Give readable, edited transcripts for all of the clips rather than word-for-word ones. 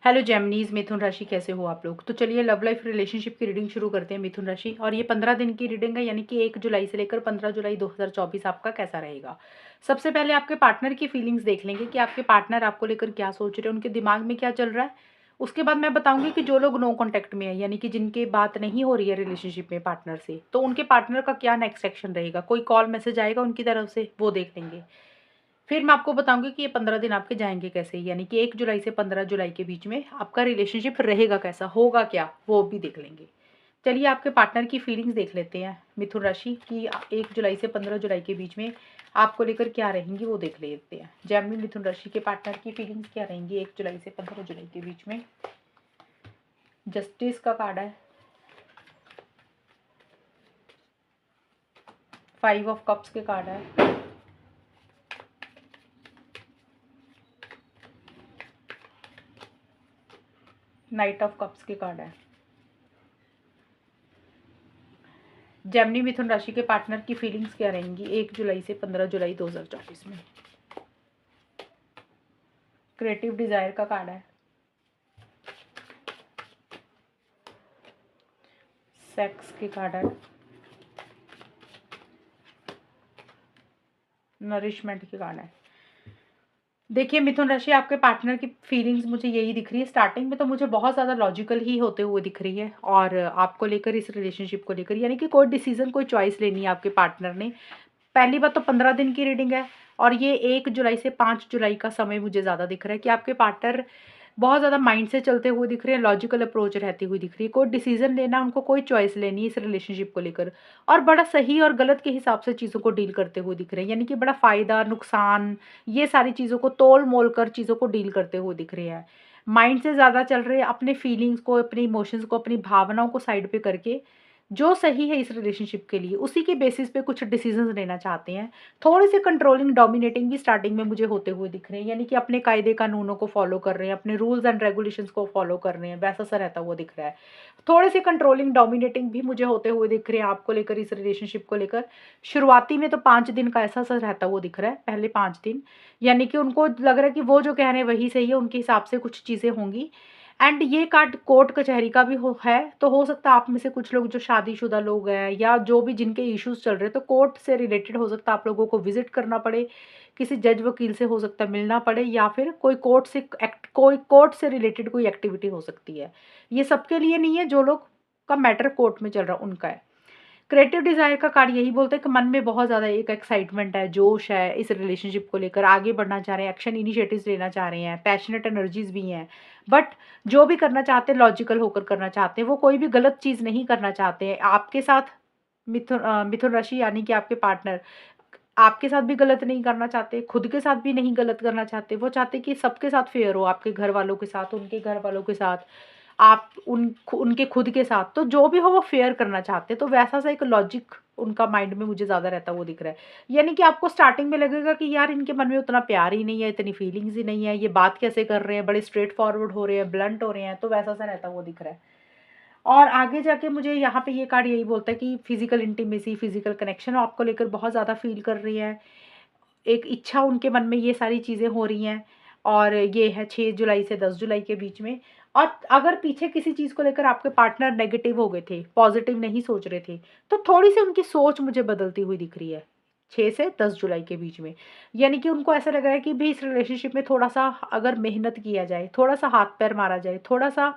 Hello जेमिनीज, मिथुन राशि कैसे हो आप लोग। तो चलिए लव लाइफ रिलेशनशिप की रीडिंग शुरू करते हैं मिथुन राशि। और ये 15 दिन की रीडिंग है, यानी कि 1 जुलाई से लेकर 15 जुलाई 2024 आपका कैसा रहेगा। सबसे पहले आपके पार्टनर की फीलिंग्स देख लेंगे कि आपके पार्टनर आपको लेकर क्या सोच रहे हैं, उनके दिमाग में क्या चल रहा है। उसके बाद मैं बताऊंगी कि जो लोग नो कॉन्टैक्ट में है, यानी कि जिनके बात नहीं हो रही है रिलेशनशिप में पार्टनर से, तो उनके पार्टनर का क्या नेक्स्ट एक्शन रहेगा। कोई कॉल मैसेज आएगा उनकी तरफ से, वो देख लेंगे। फिर मैं आपको बताऊंगी कि ये 15 दिन आपके जाएंगे कैसे, यानी कि 1 जुलाई से 15 जुलाई के बीच में आपका रिलेशनशिप रहेगा कैसा, होगा क्या, वो भी देख लेंगे। चलिए आपके पार्टनर की फीलिंग्स देख लेते हैं मिथुन राशि की। 1 जुलाई से 15 जुलाई के बीच में आपको लेकर क्या रहेंगी वो देख लेते हैं। जेमिनी मिथुन राशि के पार्टनर की फीलिंग्स क्या रहेंगी 1 जुलाई से 15 जुलाई के बीच में। जस्टिस का कार्ड है, 5 ऑफ कप्स के कार्ड है, नाइट ऑफ कप्स के कार्ड है। जेमिनी मिथुन राशि के पार्टनर की फीलिंग्स क्या रहेंगी 1 जुलाई से 15 जुलाई 2024 में। क्रिएटिव डिजायर का कार्ड है, सेक्स के कार्ड है, नरिशमेंट के कार्ड है। देखिए मिथुन राशि, आपके पार्टनर की फीलिंग्स मुझे यही दिख रही है। स्टार्टिंग में तो मुझे बहुत ज़्यादा लॉजिकल ही होते हुए दिख रही है, और आपको लेकर, इस रिलेशनशिप को लेकर, यानी कि कोई डिसीजन, कोई चॉइस लेनी है आपके पार्टनर ने। पहली बात तो 15 दिन की रीडिंग है, और ये 1 जुलाई से 5 जुलाई का समय मुझे ज़्यादा दिख रहा है कि आपके पार्टनर बहुत ज़्यादा माइंड से चलते हुए दिख रहे हैं, लॉजिकल अप्रोच रहती हुई दिख रही है। कोई डिसीजन लेना, उनको कोई चॉइस लेनी है इस रिलेशनशिप को लेकर, और बड़ा सही और गलत के हिसाब से चीज़ों को डील करते हुए दिख रहे हैं, यानी कि बड़ा फ़ायदा नुकसान, ये सारी चीज़ों को तोल मोल कर चीज़ों को डील करते हुए दिख रहे हैं। माइंड से ज़्यादा चल रहे हैं, अपने फीलिंग्स को, अपने इमोशंस को, अपनी भावनाओं को साइड पे करके जो सही है इस रिलेशनशिप के लिए, उसी के बेसिस पे कुछ डिसीजंस लेना चाहते हैं। थोड़े से कंट्रोलिंग, डोमिनेटिंग भी स्टार्टिंग में मुझे होते हुए दिख रहे हैं, यानी कि अपने कायदे कानूनों को फॉलो कर रहे हैं, अपने रूल्स एंड रेगुलेशंस को फॉलो कर रहे हैं, वैसा सा रहता हुआ दिख रहा है। थोड़े से कंट्रोलिंग, डोमिनेटिंग भी मुझे होते हुए दिख रहे हैं आपको लेकर, इस रिलेशनशिप को लेकर। शुरुआती में तो 5 दिन का ऐसा सा रहता हुआ दिख रहा है, पहले 5 दिन, यानी कि उनको लग रहा है कि वो जो कह रहे हैं वही सही है, उनके हिसाब से कुछ चीज़ें होंगी। एंड ये कार्ड कोर्ट कचहरी का भी है, तो हो सकता है आप में से कुछ लोग जो शादीशुदा लोग हैं, या जो भी जिनके इश्यूज चल रहे हैं, तो कोर्ट से रिलेटेड हो सकता है आप लोगों को विजिट करना पड़े, किसी जज वकील से हो सकता है मिलना पड़े, या फिर कोई कोर्ट से रिलेटेड कोई एक्टिविटी हो सकती है। ये सबके लिए नहीं है, जो लोग का मैटर कोर्ट में चल रहा है उनका है। क्रिएटिव डिजायर का कार्ड यही बोलता है कि मन में बहुत ज़्यादा एक एक्साइटमेंट है, जोश है, इस रिलेशनशिप को लेकर आगे बढ़ना चाह रहे हैं, एक्शन इनिशिएटिव्स लेना चाह रहे हैं, पैशनेट एनर्जीज भी हैं। बट जो भी करना चाहते हैं लॉजिकल होकर करना चाहते हैं, वो कोई भी गलत चीज़ नहीं करना चाहते हैं आपके साथ। मिथुन राशि, यानी कि आपके पार्टनर आपके साथ भी गलत नहीं करना चाहते, खुद के साथ भी नहीं गलत करना चाहते। वो चाहते कि सबके साथ फेयर हो, आपके घर वालों के साथ, उनके घर वालों के साथ, आप उनके खुद के साथ, तो जो भी हो वो फेयर करना चाहते हैं। तो वैसा सा एक लॉजिक उनका माइंड में मुझे ज़्यादा रहता वो दिख रहा है, यानी कि आपको स्टार्टिंग में लगेगा कि यार इनके मन में उतना प्यार ही नहीं है, इतनी फीलिंग्स ही नहीं है, ये बात कैसे कर रहे हैं, बड़े स्ट्रेट फॉरवर्ड हो रहे हैं, ब्लंट हो रहे हैं, तो वैसा सा रहता वो दिख रहा है। और आगे जाके मुझे यहाँ पे ये कार्ड यही बोलता है कि फिजिकल इंटीमेसी, फिजिकल कनेक्शन आपको लेकर बहुत ज़्यादा फील कर रही है। एक इच्छा उनके मन में, ये सारी चीज़ें हो रही हैं। और ये है 6 जुलाई से 10 जुलाई के बीच में। और अगर पीछे किसी चीज़ को लेकर आपके पार्टनर नेगेटिव हो गए थे, पॉजिटिव नहीं सोच रहे थे, तो थोड़ी सी उनकी सोच मुझे बदलती हुई दिख रही है 6 से 10 जुलाई के बीच में। यानी कि उनको ऐसा लग रहा है कि भी इस रिलेशनशिप में थोड़ा सा अगर मेहनत किया जाए, थोड़ा सा हाथ पैर मारा जाए, थोड़ा सा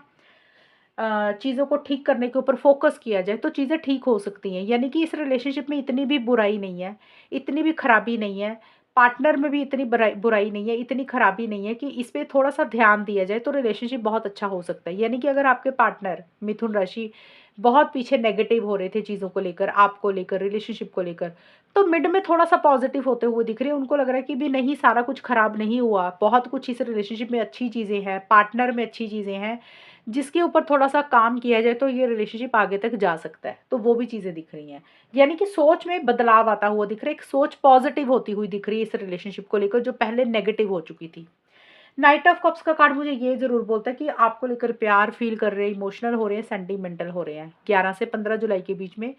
चीज़ों को ठीक करने के ऊपर फोकस किया जाए, तो चीज़ें ठीक हो सकती हैं। यानी कि इस रिलेशनशिप में इतनी भी बुराई नहीं है, इतनी भी खराबी नहीं है, पार्टनर में भी इतनी बुराई बुराई नहीं है, इतनी खराबी नहीं है कि इस पे थोड़ा सा ध्यान दिया जाए तो रिलेशनशिप बहुत अच्छा हो सकता है। यानी कि अगर आपके पार्टनर मिथुन राशि बहुत पीछे नेगेटिव हो रहे थे चीज़ों को लेकर, आपको लेकर, रिलेशनशिप को लेकर, तो मिड में थोड़ा सा पॉजिटिव होते हुए दिख रहे हैं। उनको लग रहा है कि भी नहीं, सारा कुछ खराब नहीं हुआ, बहुत कुछ इस रिलेशनशिप में अच्छी चीज़ें हैं, पार्टनर में अच्छी चीज़ें हैं, जिसके ऊपर थोड़ा सा काम किया जाए तो ये रिलेशनशिप आगे तक जा सकता है। तो वो भी चीज़ें दिख रही हैं, यानी कि सोच में बदलाव आता हुआ दिख रहा है, एक सोच पॉजिटिव होती हुई दिख रही है इस रिलेशनशिप को लेकर, जो पहले नेगेटिव हो चुकी थी। नाइट ऑफ कप्स का कार्ड मुझे ये जरूर बोलता है कि आपको लेकर प्यार फील कर रहे हैं, इमोशनल हो रहे हैं, सेंटिमेंटल हो रहे हैं 11 से 15 जुलाई के बीच में।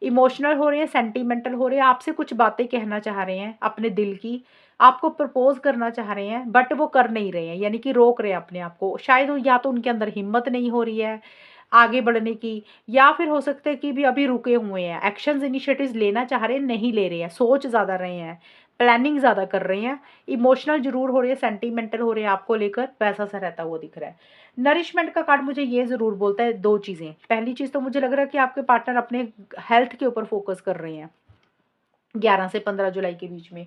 इमोशनल हो रहे हैं, सेंटिमेंटल हो रहे हैं, आपसे कुछ बातें कहना चाह रहे हैं अपने दिल की, आपको प्रपोज करना चाह रहे हैं, बट वो कर नहीं रहे हैं, यानी कि रोक रहे हैं अपने आप को। शायद या तो उनके अंदर हिम्मत नहीं हो रही है आगे बढ़ने की, या फिर हो सकता है कि भी अभी रुके हुए हैं, एक्शंस इनिशिएटिव्स लेना चाह रहे हैं, नहीं ले रहे हैं, सोच ज़्यादा रहे हैं, प्लानिंग ज़्यादा कर रहे हैं, इमोशनल जरूर हो रहे हैं, सेंटिमेंटल हो रहे हैं आपको लेकर, वैसा सा रहता हुआ दिख रहा है। नरिशमेंट का कार्ड मुझे ये ज़रूर बोलता है दो चीज़ें। पहली चीज़ तो मुझे लग रहा है कि आपके पार्टनर अपने हेल्थ के ऊपर फोकस कर रहे हैं 11 से 15 जुलाई के बीच में।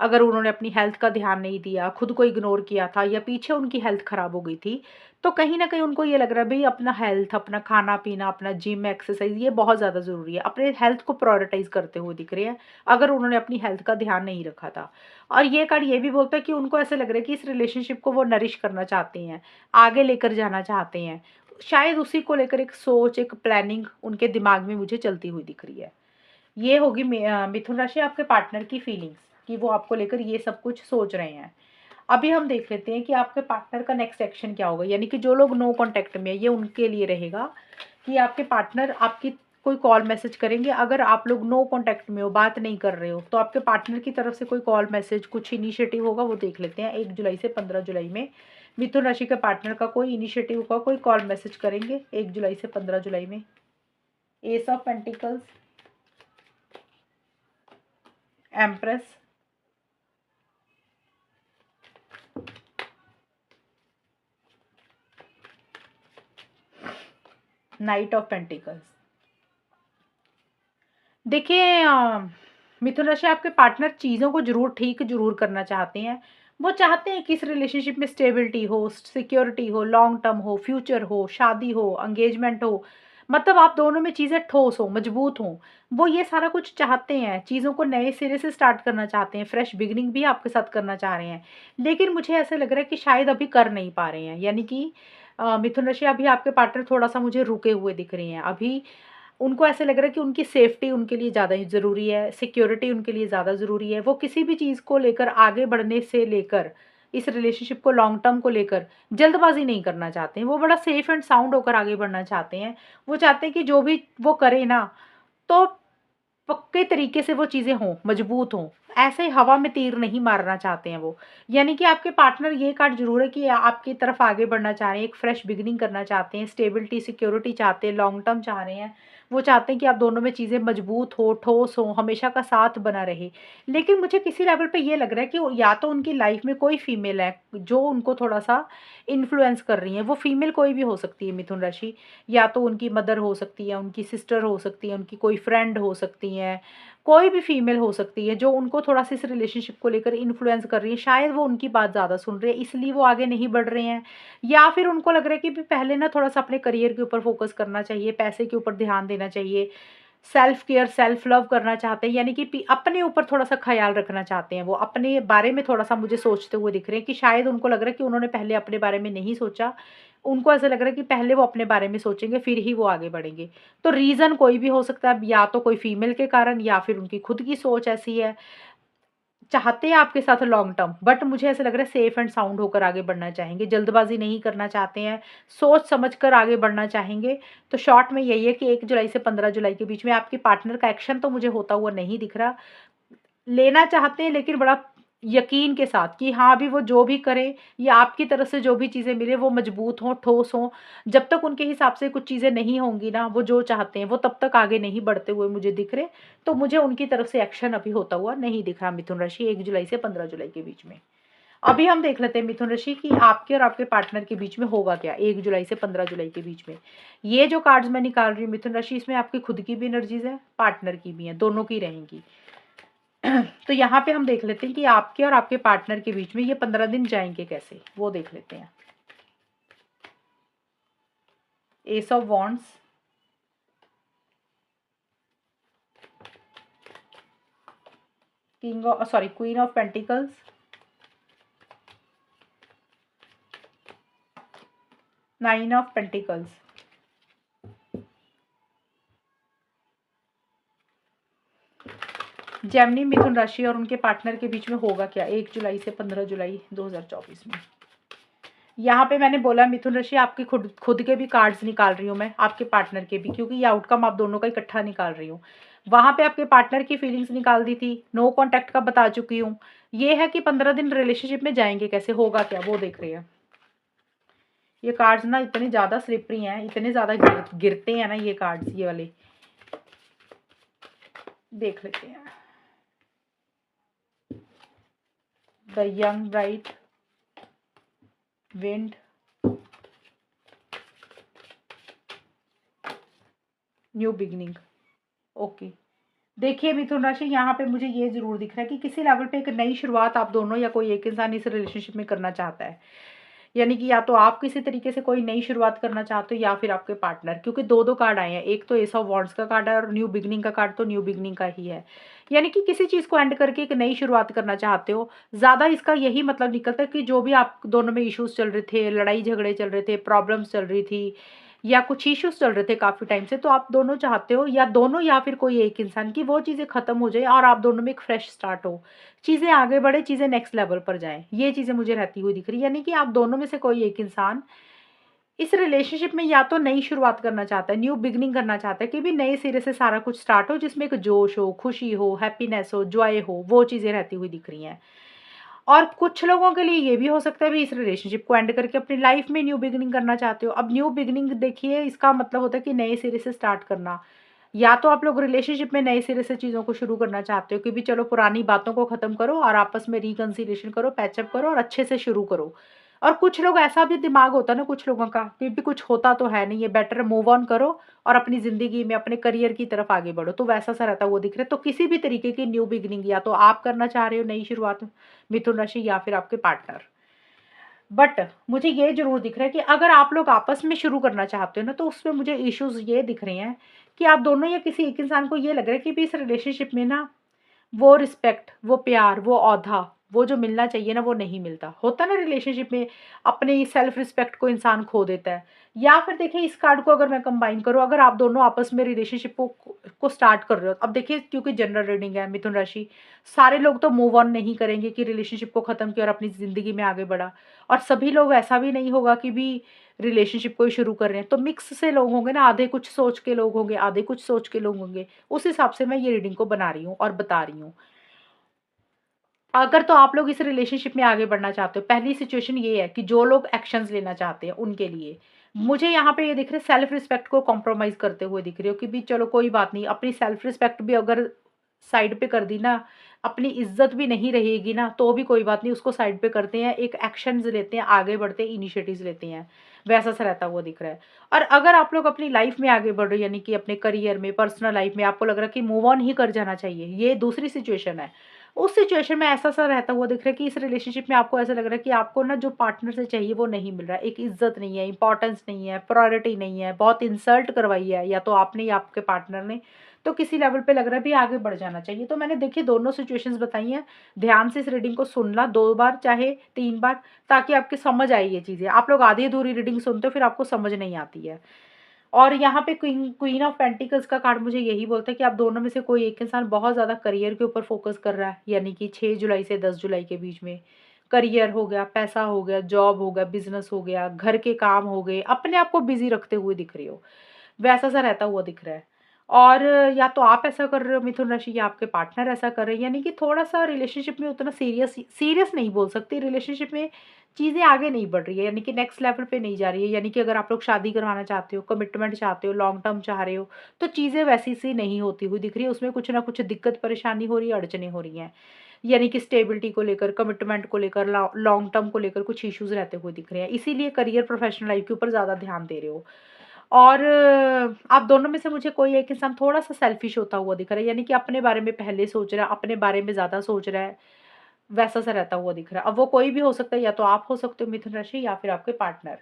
अगर उन्होंने अपनी हेल्थ का ध्यान नहीं दिया, खुद को इग्नोर किया था, या पीछे उनकी हेल्थ खराब हो गई थी, तो कहीं न कहीं उनको ये लग रहा है भई अपना हेल्थ, अपना खाना-पीना, अपना जिम, एक्सरसाइज़ ये बहुत ज़्यादा ज़रूरी है। अपने हेल्थ को प्रायोरिटाइज़ करते हुए दिख रहे हैं, अगर उन्होंने अपनी हेल्थ का ध्यान नहीं रखा था। और ये कार्ड ये भी बोलता है कि उनको ऐसा लग रहा है कि इस रिलेशनशिप को वो नरिश करना चाहते हैं, आगे लेकर जाना चाहते हैं। शायद उसी को लेकर एक सोच, एक प्लानिंग उनके दिमाग में मुझे चलती हुई दिख रही है। ये होगी मिथुन राशि आपके पार्टनर की फीलिंग्स, कि वो आपको लेकर ये सब कुछ सोच रहे हैं। अभी हम देख लेते हैं कि आपके पार्टनर का नेक्स्ट एक्शन क्या होगा, यानी कि जो लोग नो कांटेक्ट में है, ये उनके लिए रहेगा कि आपके पार्टनर आपकी कोई कॉल मैसेज करेंगे। अगर आप लोग नो कांटेक्ट में हो, बात नहीं कर रहे हो, तो आपके पार्टनर की तरफ से कोई कॉल मैसेज, कुछ इनिशिएटिव होगा, वो देख लेते हैं। 1 जुलाई से 15 जुलाई में मिथुन राशि के पार्टनर का कोई इनिशिएटिव होगा, कोई कॉल मैसेज करेंगे 1 जुलाई से 15 जुलाई में। S of pentacles, empress, night of pentacles. देखिए मिथुन राशि आपके पार्टनर चीज़ों को ज़रूर ठीक ज़रूर करना चाहते हैं। वो चाहते हैं कि इस रिलेशनशिप में स्टेबिलिटी हो, सिक्योरिटी हो, लॉन्ग टर्म हो, फ्यूचर हो, शादी हो, एंगेजमेंट हो। मतलब आप दोनों में चीज़ें ठोस हो, मजबूत हों। वो ये सारा कुछ चाहते हैं, चीज़ों को नए सिरे से स्टार्ट करना चाहते हैं, फ्रेश बिगिनिंग भी आपके साथ करना चाह रहे हैं। लेकिन मुझे ऐसा लग रहा है कि शायद अभी कर नहीं पा रहे हैं, यानी कि मिथुन राशि अभी आपके पार्टनर थोड़ा-सा मुझे रुके हुए दिख रहे हैं। अभी उनको ऐसा लग रहा है कि उनकी सेफ्टी उनके लिए ज़्यादा ही ज़रूरी है, सिक्योरिटी उनके लिए ज़्यादा ज़रूरी है। वो किसी भी चीज़ को लेकर, आगे बढ़ने से लेकर, इस रिलेशनशिप को लॉन्ग टर्म को लेकर जल्दबाज़ी नहीं करना चाहते हैं। वो बड़ा सेफ एंड साउंड होकर आगे बढ़ना चाहते हैं। वो चाहते हैं कि जो भी वो करे ना, तो पक्के तरीके से वो चीज़ें हों, मजबूत हों। ऐसे ही हवा में तीर नहीं मारना चाहते हैं वो। यानी कि आपके पार्टनर ये कार्ड ज़रूर है कि आपकी तरफ आगे बढ़ना चाह रहे हैं, एक फ्रेश बिगिनिंग करना चाहते हैं, स्टेबिलिटी, सिक्योरिटी चाहते हैं, लॉन्ग टर्म चाह रहे हैं। वो चाहते हैं कि आप दोनों में चीज़ें मजबूत हो, ठोस हो, हमेशा का साथ बना रहे। लेकिन मुझे किसी लेवल पे ये लग रहा है कि या तो उनकी लाइफ में कोई फीमेल है, जो उनको थोड़ा-सा इन्फ्लुएंस कर रही है। वो फीमेल कोई भी हो सकती है मिथुन राशि। या तो उनकी मदर हो सकती है, उनकी सिस्टर हो सकती है, उनकी कोई फ्रेंड हो सकती हैं, कोई भी फीमेल हो सकती है जो उनको थोड़ा-सा इस रिलेशनशिप को लेकर इन्फ्लुएंस कर रही है। शायद वो उनकी बात ज़्यादा सुन रहे हैं, इसलिए वो आगे नहीं बढ़ रहे हैं। या फिर उनको लग रहा है कि भी पहले ना थोड़ा-सा अपने करियर के ऊपर फोकस करना चाहिए, पैसे के ऊपर ध्यान देना चाहिए, सेल्फ केयर, सेल्फ लव करना चाहते हैं, यानी कि अपने ऊपर थोड़ा-सा ख़्याल रखना चाहते हैं। वो अपने बारे में थोड़ा-सा मुझे सोचते हुए दिख रहे हैं कि शायद उनको लग रहा है कि उन्होंने पहले अपने बारे में नहीं सोचा। उनको ऐसा लग रहा है कि पहले वो अपने बारे में सोचेंगे, फिर ही वो आगे बढ़ेंगे। तो रीज़न कोई भी हो सकता है, या तो कोई फीमेल के कारण, या फिर उनकी खुद की सोच ऐसी है। चाहते हैं आपके साथ लॉन्ग टर्म, बट मुझे ऐसा लग रहा है सेफ एंड साउंड होकर आगे बढ़ना चाहेंगे, जल्दबाज़ी नहीं करना चाहते हैं, सोच समझ कर आगे बढ़ना चाहेंगे। तो शॉर्ट में यही है कि 1 जुलाई से 15 जुलाई के बीच में आपके पार्टनर का एक्शन तो मुझे होता हुआ नहीं दिख रहा। लेना चाहते हैं, लेकिन बड़ा यकीन के साथ कि हाँ, अभी वो जो भी करें, या आपकी तरफ से जो भी चीज़ें मिले वो मजबूत हों, ठोस हों। जब तक उनके हिसाब से कुछ चीज़ें नहीं होंगी ना, वो जो चाहते हैं, वो तब तक आगे नहीं बढ़ते हुए मुझे दिख रहे। तो मुझे उनकी तरफ से एक्शन अभी होता हुआ नहीं दिख रहा मिथुन राशि 1 जुलाई से 15 जुलाई के बीच में। अभी हम देख लेते हैं मिथुन राशि कि आपके और आपके पार्टनर के बीच में होगा क्या 1 जुलाई से 15 जुलाई के बीच में। ये जो कार्ड्स मैं निकाल रही हूँ मिथुन राशि, इसमें आपकी खुद की भी एनर्जीज़ है, पार्टनर की भी है, दोनों की रहेंगी। तो यहाँ पे हम देख लेते हैं कि आपके और आपके पार्टनर के बीच में ये 15 दिन जाएंगे कैसे, वो देख लेते हैं। Ace of wands, queen of pentacles, nine of pentacles. Gemini मिथुन राशि और उनके पार्टनर के बीच में होगा क्या 1 जुलाई से 15 जुलाई 2024 में। यहाँ पे मैंने बोला मिथुन राशि आपके खुद खुद के भी कार्ड्स निकाल रही हूँ मैं, आपके पार्टनर के भी, क्योंकि ये आउटकम आप दोनों का इकट्ठा निकाल रही हूँ। वहाँ पे आपके पार्टनर की फीलिंग्स निकाल दी थी, नो कॉन्टैक्ट का बता चुकी हूँ। ये है कि 15 दिन रिलेशनशिप में जाएँगे कैसे, होगा क्या, वो देख रही है। ये कार्ड्स ना इतने ज़्यादा स्लिपरी हैं, इतने ज़्यादा गिरते हैं ना ये कार्ड्स, ये वाले। देख लेते हैं। The young bright, wind, new beginning. Okay, देखिए मिथुन राशि, यहाँ पे मुझे ये ज़रूर दिख रहा है कि किसी लेवल पे एक नई शुरुआत आप दोनों या कोई एक इंसान इस रिलेशनशिप में करना चाहता है। यानी कि या तो आप किसी तरीके से कोई नई शुरुआत करना चाहते हो या फिर आपके पार्टनर, क्योंकि 2-2 कार्ड आए हैं। एक तो एस ऑफ वॉन्ड्स का कार्ड है और न्यू बिगिनिंग का कार्ड तो न्यू बिगिनिंग का ही है। यानी कि किसी चीज़ को एंड करके एक नई शुरुआत करना चाहते हो। ज़्यादा इसका यही मतलब निकलता है कि जो भी आप दोनों में इश्यूज़ चल रहे थे, लड़ाई झगड़े चल रहे थे, प्रॉब्लम्स चल रही थी या कुछ इश्यूज़ चल रहे थे काफ़ी टाइम से, तो आप दोनों चाहते हो या दोनों या फिर कोई एक इंसान की वो चीज़ें ख़त्म हो जाए और आप दोनों में एक फ्रेश स्टार्ट हो। चीज़ें आगे बढ़े, चीज़ें नेक्स्ट लेवल पर जाएँ। ये चीज़ें मुझे रहती हुई दिख रही है। यानी कि आप दोनों में से कोई एक इंसान इस रिलेशनशिप में या तो नई शुरुआत करना चाहता है, न्यू बिगिनिंग करना चाहता है कि भी नए सिरे से सारा कुछ स्टार्ट हो, जिसमें एक जोश हो, खुशी हो, हैप्पीनेस हो, जॉय हो, वो चीज़ें रहती हुई दिख रही हैं। और कुछ लोगों के लिए ये भी हो सकता है भी इस रिलेशनशिप को एंड करके अपनी लाइफ में न्यू बिगिनिंग करना चाहते हो। अब न्यू बिगिनिंग देखिए, इसका मतलब होता है कि नए सिरे से स्टार्ट करना। या तो आप लोग रिलेशनशिप में नए सिरे से चीज़ों को शुरू करना चाहते हो कि भी चलो पुरानी बातों को ख़त्म करो और आपस में रिकंसिलिएशन करो, पैचअप करो और अच्छे से शुरू करो। और कुछ लोग, ऐसा भी दिमाग होता है ना कुछ लोगों का कि भी कुछ होता तो है नहीं, ये बेटर मूव ऑन करो और अपनी ज़िंदगी में अपने करियर की तरफ आगे बढ़ो, तो वैसा-सा रहता है वो दिख रहा है। तो किसी भी तरीके की न्यू बिगिनिंग या तो आप करना चाह रहे हो नई शुरुआत मिथुन राशि या फिर आपके पार्टनर। बट मुझे ये ज़रूर दिख रहा है कि अगर आप लोग आपस में शुरू करना चाहते हो ना, तो उसमें मुझे इश्यूज़ ये दिख रहे हैं कि आप दोनों या किसी एक इंसान को ये लग रहा है कि भी इस रिलेशनशिप में ना वो रिस्पेक्ट, वो प्यार, वो औधा, वो जो मिलना चाहिए ना वो नहीं मिलता। होता है ना रिलेशनशिप में अपनी सेल्फ रिस्पेक्ट को इंसान खो देता है। या फिर देखिए, इस कार्ड को अगर मैं कंबाइन करूँ, अगर आप दोनों आपस में रिलेशनशिप को स्टार्ट कर रहे हो। अब देखिए, क्योंकि जनरल रीडिंग है मिथुन राशि, सारे लोग तो मूव ऑन नहीं करेंगे कि रिलेशनशिप को ख़त्म किया और अपनी ज़िंदगी में आगे बढ़ा। और सभी लोग, ऐसा भी नहीं होगा कि भी रिलेशनशिप को ही शुरू कर रहे हैं। तो मिक्स से लोग होंगे ना, आधे कुछ सोच के लोग होंगे, आधे कुछ सोच के लोग होंगे। उस हिसाब से मैं ये रीडिंग को बना रही हूँ और बता रही हूँ। अगर तो आप लोग इस रिलेशनशिप में आगे बढ़ना चाहते हो, पहली सिचुएशन ये है कि जो लोग एक्शंस लेना चाहते हैं उनके लिए। मुझे यहाँ पे ये दिख रहा है, सेल्फ रिस्पेक्ट को कॉम्प्रोमाइज़ करते हुए दिख रहे हो कि भी चलो कोई बात नहीं, अपनी सेल्फ रिस्पेक्ट भी अगर साइड पे कर दी ना, अपनी इज़्ज़त भी नहीं रहेगी ना, तो भी कोई बात नहीं, उसको साइड पे करते हैं, एक एक्शंस लेते हैं, आगे बढ़ते हैं, इनिशिएटिव्स लेते हैं। वैसा-सा रहता हुआ दिख रहा है। और अगर आप लोग अपनी लाइफ़ में आगे बढ़ रहे हो, यानी कि अपने करियर में, पर्सनल लाइफ़ में आपको लग रहा है कि मूव ऑन ही कर जाना चाहिए, ये दूसरी सिचुएशन है। उस सिचुएशन में ऐसा-सा रहता हुआ दिख रहा है कि इस रिलेशनशिप में आपको ऐसा लग रहा है कि आपको ना जो पार्टनर से चाहिए वो नहीं मिल रहा है। एक इज़्ज़त नहीं है, इम्पोर्टेंस नहीं है, प्रायोरिटी नहीं है, बहुत इंसल्ट करवाई है या तो आपने या आपके पार्टनर ने। तो किसी लेवल पे लग रहा है भी आगे बढ़ जाना चाहिए। तो मैंने देखिए दोनों सिचुएशंस बताई हैं। ध्यान से इस रीडिंग को सुनना 2 बार चाहे 3 बार, ताकि आपकी समझ आए ये चीज़ें। आप लोग आधी-अधूरी रीडिंग सुनते हो, फिर आपको समझ नहीं आती है। और यहाँ पे क्वीन क्वीन ऑफ पेंटिकल्स का कार्ड मुझे यही बोलता है कि आप दोनों में से कोई एक इंसान बहुत ज़्यादा करियर के ऊपर फोकस कर रहा है, यानी कि 6 जुलाई से 10 जुलाई के बीच में। करियर हो गया, पैसा हो गया, जॉब हो गया, बिज़नेस हो गया, घर के काम हो गए, अपने आप को बिज़ी रखते हुए दिख रहे हो। वैसा-सा रहता हुआ दिख रहा है। और या तो आप ऐसा कर रहे हो मिथुन राशि या आपके पार्टनर ऐसा कर रहे हैं, यानी कि थोड़ा-सा रिलेशनशिप में उतना सीरियस सीरियस नहीं बोल सकती, रिलेशनशिप में चीज़ें आगे नहीं बढ़ रही है, यानी कि नेक्स्ट लेवल पे नहीं जा रही है। यानी कि अगर आप लोग शादी करवाना चाहते हो, कमिटमेंट चाहते हो, लॉन्ग टर्म चाह रहे हो, तो चीज़ें वैसी-सी नहीं होती हुई दिख रही है। उसमें कुछ ना कुछ दिक्कत परेशानी हो रही है, अड़चनें हो रही हैं। यानी कि स्टेबिलिटी को लेकर, कमिटमेंट को लेकर, लॉन्ग टर्म को लेकर कुछ इश्यूज़ रहते हुए दिख रहे हैं। इसीलिए करियर, प्रोफेशनल लाइफ के ऊपर ज़्यादा ध्यान दे रहे हो। और आप दोनों में से मुझे कोई एक इंसान थोड़ा-सा सेल्फिश होता हुआ दिख रहा है, यानी कि अपने बारे में पहले सोच रहा है, अपने बारे में ज़्यादा सोच रहा है, वैसा-सा रहता हुआ दिख रहा है। अब वो कोई भी हो सकता है, या तो आप हो सकते हो मिथुन राशि या फिर आपके पार्टनर।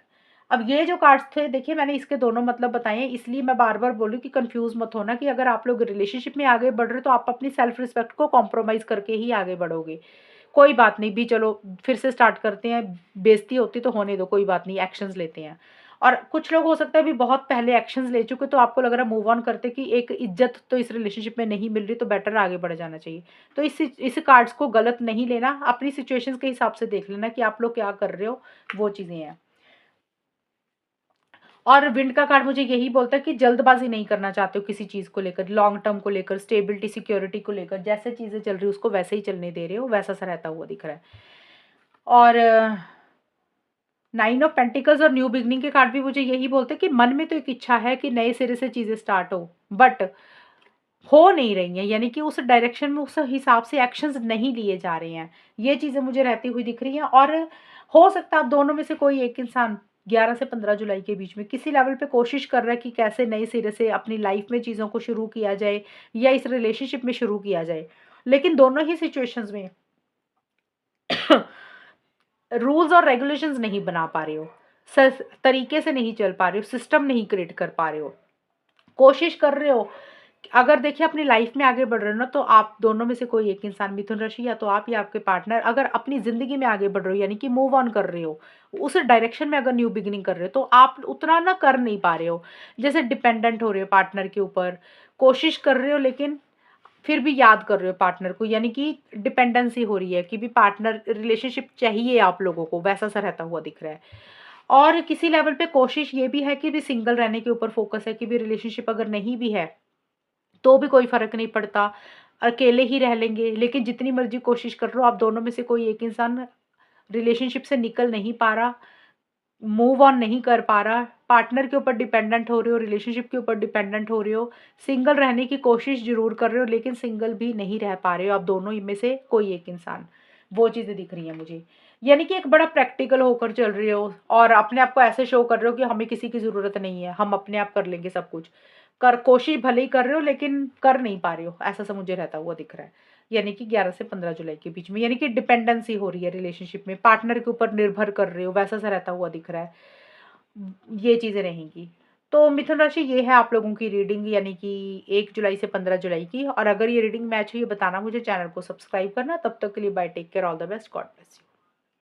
अब ये जो कार्ड्स थे देखिए, मैंने इसके दोनों मतलब बताए हैं, इसलिए मैं बार-बार बोल रही हूँ कि कन्फ्यूज़ मत होना कि अगर आप लोग रिलेशनशिप में आगे बढ़ रहे हो तो आप अपनी सेल्फ रिस्पेक्ट को कॉम्प्रोमाइज़ करके ही आगे बढ़ोगे। कोई बात नहीं, भी चलो फिर से स्टार्ट करते हैं, बेइज़्ज़ती होती तो होने दो, कोई बात नहीं, एक्शंस लेते हैं। और कुछ लोग हो सकता है भी बहुत पहले एक्शंस ले चुके, तो आपको लग रहा है मूव ऑन करते कि एक इज़्ज़त तो इस रिलेशनशिप में नहीं मिल रही, तो बेटर आगे बढ़ जाना चाहिए। तो इस कार्ड्स को गलत नहीं लेना, अपनी सिचुएशंस के हिसाब से देख लेना कि आप लोग क्या कर रहे हो, वो चीज़ें हैं। और विंड का कार्ड मुझे यही बोलता है कि जल्दबाजी नहीं करना चाहते हो किसी चीज़ को लेकर, लॉन्ग टर्म को लेकर, स्टेबिलिटी सिक्योरिटी को लेकर, जैसे चीज़ें चल रही है उसको वैसे ही चलने दे रहे हो, वैसा सा रहता हुआ दिख रहा है। और 9 ऑफ पेंटिकल्स और न्यू बिगिनिंग के कार्ड भी मुझे यही बोलते हैं कि मन में तो एक इच्छा है कि नए सिरे से चीज़ें स्टार्ट हो, बट हो नहीं रही हैं, यानी कि उस डायरेक्शन में उस हिसाब से एक्शंस नहीं लिए जा रहे हैं। ये चीज़ें मुझे रहती हुई दिख रही हैं। और हो सकता है आप दोनों में से कोई एक इंसान 11 से 15 जुलाई के बीच में किसी लेवल पे कोशिश कर रहा है कि कैसे नए सिरे से अपनी लाइफ में चीज़ों को शुरू किया जाए या इस रिलेशनशिप में शुरू किया जाए। लेकिन दोनों ही सिचुएशंस में रूल्स और रेगुलेशंस नहीं बना पा रहे हो, तरीके से नहीं चल पा रहे हो, सिस्टम नहीं क्रिएट कर पा रहे हो, कोशिश कर रहे हो। अगर देखिए अपनी लाइफ में आगे बढ़ रहे हो ना, तो आप दोनों में से कोई एक इंसान, मिथुन राशि या तो आप या आपके पार्टनर, अगर अपनी जिंदगी में आगे बढ़ रहे हो यानी कि मूव ऑन कर रहे हो, उस डायरेक्शन में अगर न्यू बिगिनिंग कर रहे हो, तो आप उतना ना कर नहीं पा रहे हो। जैसे डिपेंडेंट हो रहे हो पार्टनर के ऊपर, कोशिश कर रहे हो लेकिन फिर भी याद कर रहे हो पार्टनर को, यानी कि डिपेंडेंसी हो रही है कि भी पार्टनर रिलेशनशिप चाहिए आप लोगों को, वैसा सा रहता हुआ दिख रहा है। और किसी लेवल पे कोशिश ये भी है कि भी सिंगल रहने के ऊपर फोकस है कि भी रिलेशनशिप अगर नहीं भी है तो भी कोई फ़र्क नहीं पड़ता, अकेले ही रह लेंगे। लेकिन जितनी मर्ज़ी कोशिश कर लो, आप दोनों में से कोई एक इंसान रिलेशनशिप से निकल नहीं पा रहा, मूव ऑन नहीं कर पा रहा, पार्टनर के ऊपर डिपेंडेंट हो रहे हो, रिलेशनशिप के ऊपर डिपेंडेंट हो रहे हो, सिंगल रहने की कोशिश ज़रूर कर रहे हो, लेकिन सिंगल भी नहीं रह पा रहे हो आप दोनों ही में से कोई एक इंसान। वो चीज़ें दिख रही हैं मुझे। यानी कि एक बड़ा प्रैक्टिकल होकर चल रहे हो और अपने आप को ऐसे शो कर रहे हो कि हमें किसी की ज़रूरत नहीं है, हम अपने आप कर लेंगे सब कुछ। कोशिश भले ही कर रहे हो लेकिन कर नहीं पा रहे हो, ऐसा-सा मुझे रहता हुआ दिख रहा है। यानी कि 11 से 15 जुलाई के बीच में, यानी कि डिपेंडेंसी हो रही है रिलेशनशिप में, पार्टनर के ऊपर निर्भर कर रहे हो, वैसा-सा रहता हुआ दिख रहा है। ये चीज़ें रहेंगी। तो मिथुन राशि ये है आप लोगों की रीडिंग, यानी कि 1 जुलाई से 15 जुलाई की। और अगर ये रीडिंग मैच हुई है बताना मुझे, चैनल को सब्सक्राइब करना। तब तक के लिए bye, take care, all the best, God bless you.